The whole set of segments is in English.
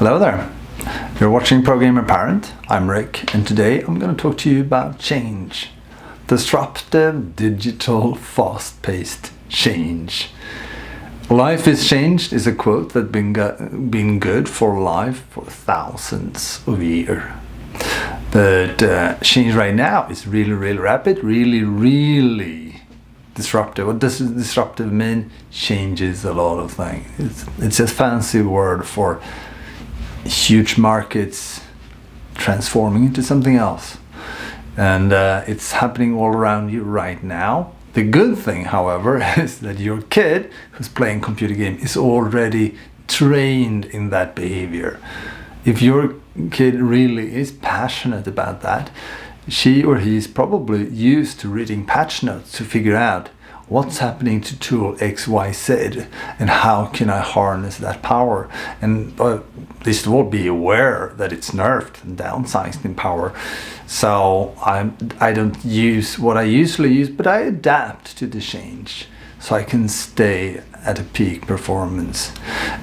Hello there. You're watching Pro Gamer Parent. I'm Rick, and today I'm going to talk to you about change. Disruptive, digital, fast-paced change. Life is changed is a quote that's been good for life for thousands of years. But change right now is really rapid, really disruptive. What does disruptive mean? Changes a lot of things. It's a fancy word for huge markets transforming into something else. And it's happening all around you right now. The good thing, however, is that your kid who's playing computer game is already trained in that behavior. If your kid really is passionate about that, she or he is probably used to reading patch notes to figure out what's happening to tool XYZ and how can I harness that power, and least of all be aware that it's nerfed and downsized in power. So I don't use what I usually use, but I adapt to the change so I can stay at a peak performance.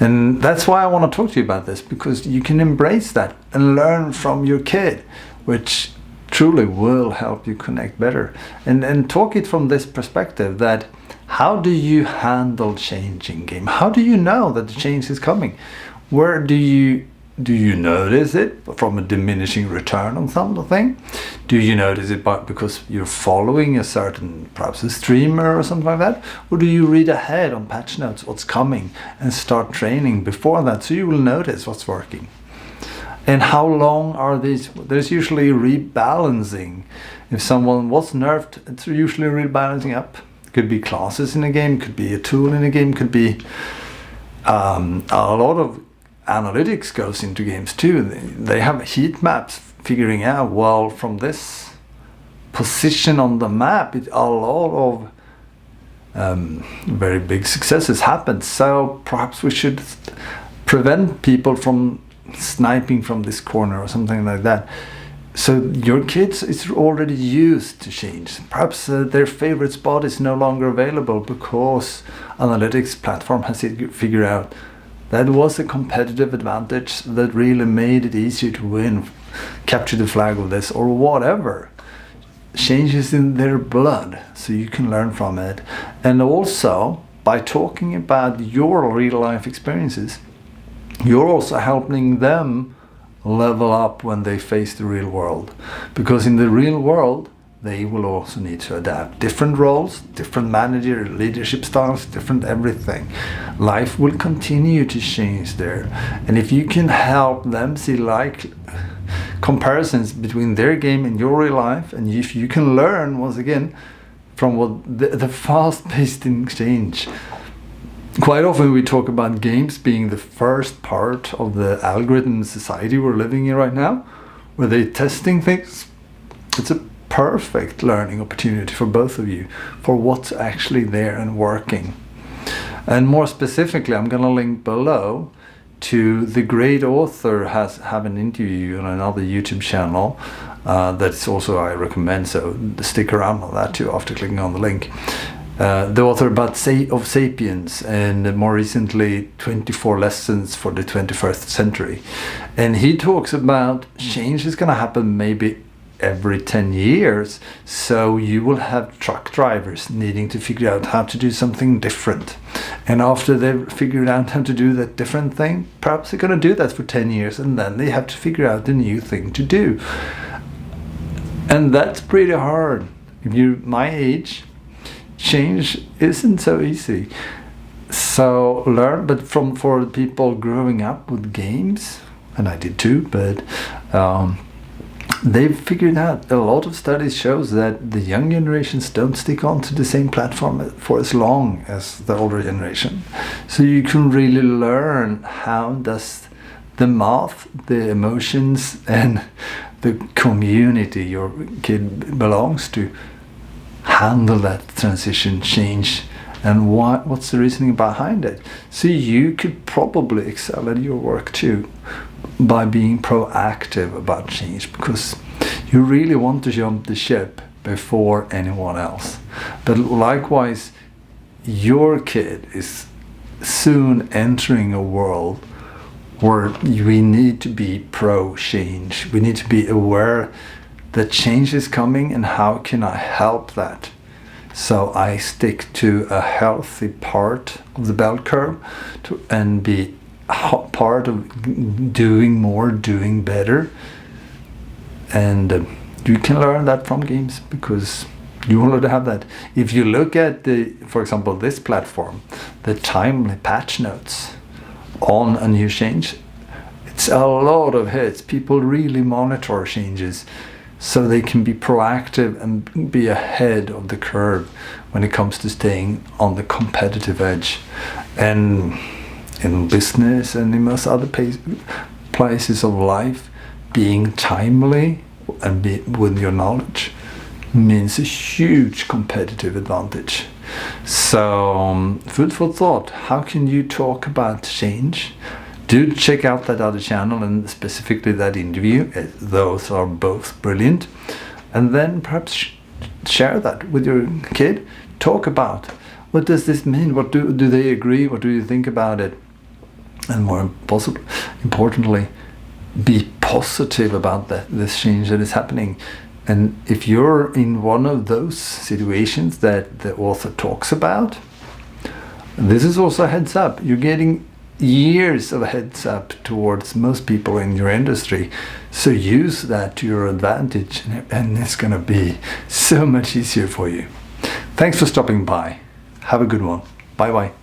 And that's why I want to talk to you about this, because you can embrace that and learn from your kid, which truly will help you connect better. And talk it from this perspective that how do you handle change in game? How do you know that the change is coming? Where do you notice it from a diminishing return on something? Do you notice it because you're following a certain, perhaps a streamer or something like that? Or do you read ahead on patch notes what's coming and start training before that so you will notice what's working? And how long are these? There's usually rebalancing. If someone was nerfed, it's usually rebalancing up. It could be classes in a game, could be a tool in a game, could be a lot of analytics goes into games too. They have heat maps figuring out, well, from this position on the map, a lot of very big successes happened. So perhaps we should prevent people from sniping from this corner or something like that. So your kids is already used to change. Perhaps their favorite spot is no longer available because analytics platform has figured out that was a competitive advantage that really made it easier to win, capture the flag of this or whatever. Changes in their blood, so you can learn from it. And also, by talking about your real life experiences, you're also helping them level up when they face the real world. Because in the real world, they will also need to adapt. Different roles, different manager, leadership styles, different everything. Life will continue to change there. And if you can help them see like comparisons between their game and your real life, and if you can learn, once again, from what the fast-paced exchange. Quite often we talk about games being the first part of the algorithm society we're living in right now, where they're testing things. It's a perfect learning opportunity for both of you, for what's actually there and working. And more specifically, I'm going to link below to the great author have an interview on another YouTube channel that's also I recommend, so stick around on that too after clicking on the link. The author of Sapiens, and more recently 24 Lessons for the 21st Century. And he talks about change is going to happen maybe every 10 years. So you will have truck drivers needing to figure out how to do something different. And after they've figured out how to do that different thing, perhaps they're going to do that for 10 years and then they have to figure out the new thing to do. And that's pretty hard. If you're my age, change isn't so easy. So learn, but for people growing up with games, and I did too, but they've figured out, a lot of studies shows that the young generations don't stick on to the same platform for as long as the older generation. So you can really learn how does the math, the emotions, and the community your kid belongs to handle that transition change, and what's the reasoning behind it. So you could probably excel at your work too by being proactive about change, because you really want to jump the ship before anyone else. But likewise, your kid is soon entering a world where we need to be pro change. We need to be aware that change is coming, and how can I help that? So I stick to a healthy part of the bell curve and be part of doing more, doing better. And you can learn that from games, because you already have that. If you look at for example, this platform, the timely patch notes on a new change, it's a lot of hits. People really monitor changes so they can be proactive and be ahead of the curve when it comes to staying on the competitive edge. And in business and in most other places of life, being timely and with your knowledge means a huge competitive advantage. So food for thought. How can you talk about change? Do check out that other channel, and specifically that interview. Those are both brilliant. And then perhaps share that with your kid. Talk about, what does this mean? What do they agree? What do you think about it? And more importantly, be positive about this change that is happening. And if you're in one of those situations that the author talks about, this is also a heads up. You're getting years of a heads up towards most people in your industry. So use that to your advantage, and it's going to be so much easier for you. Thanks for stopping by. Have a good one. Bye bye.